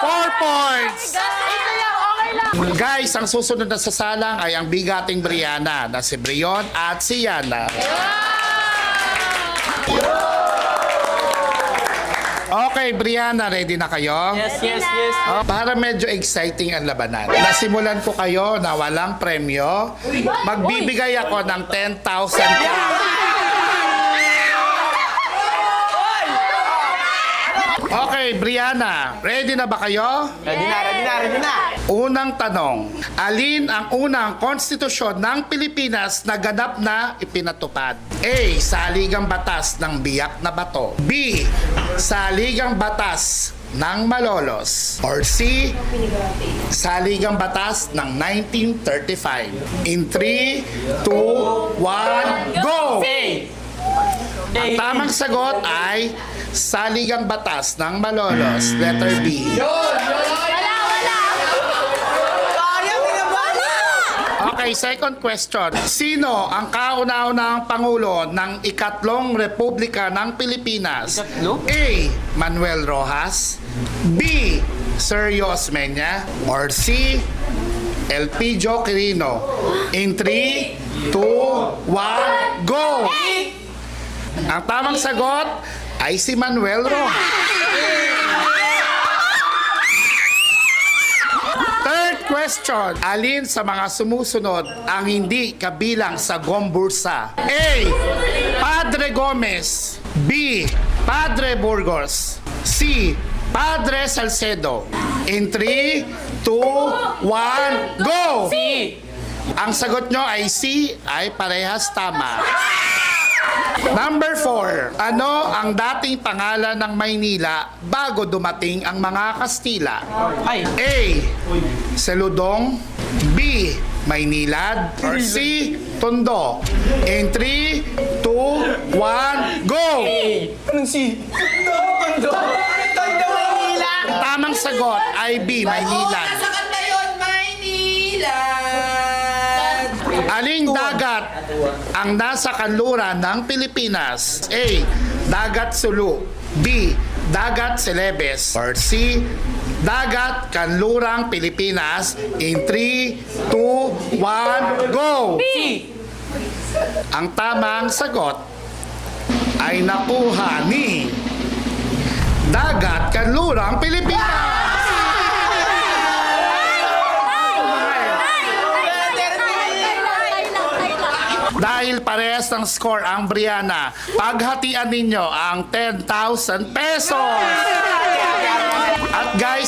4 points. Ito lang, okay lang. Guys, ang susunod na sasalang ay ang bigating Brianna na si Brion at si Yana. Okay, Brianna, ready na kayo? Yes, yes, yes. Para medyo exciting ang labanan. Nasimulan ko kayo na walang premyo. Magbibigay ako ng 10,000 Okay, Brianna, ready na ba kayo? Ready na, ready na, ready na. Unang tanong, alin ang unang konstitusyon ng Pilipinas na ganap na ipinatupad? A. Saligang batas ng Biak na Bato. B. Saligang batas ng Malolos. Or C. Saligang batas ng 1935. In 3, 2, 1, go! Ang tamang sagot ay saligang batas ng Malolos. Letter B. Okay, second question. Sino ang kauna-unahang Pangulo ng ikatlong Republika ng Pilipinas? Ikatlo? A. Manuel Rojas. B. Sergio Osmeña. Or C. Elpidio Quirino. In 3, 2, 1, go! Ang tamang sagot ay si Manuel Rojas. Third question. Alin sa mga sumusunod ang hindi kabilang sa Gombursa? A. Padre Gomez. B. Padre Burgos. C. Padre Salcedo. In 3, 2, 1, go! C. Ang sagot nyo ay C, ay parehas tama. Number 4. Ano ang dating pangalan ng Maynila bago dumating ang mga Kastila? Ay. A. Seludong. B. Maynilad. Or C. Tondo. In 3, 2, 1, go! Anong C? Tondo. Tondo, Maynila. Ang tamang sagot ay B. Maynilad. Nasa kanta yun, Maynila. Aling dagat ang nasa kanluran ng Pilipinas? A. Dagat Sulu. B. Dagat Celebes. Or C. Dagat Kanlurang Pilipinas. In 3, 2, 1, go! C. Ang tamang sagot ay nakuha ni Dagat Kanlurang Pilipinas. Dahil parehas ng score ang Brianna, paghatian ninyo ang 10,000 pesos. At guys,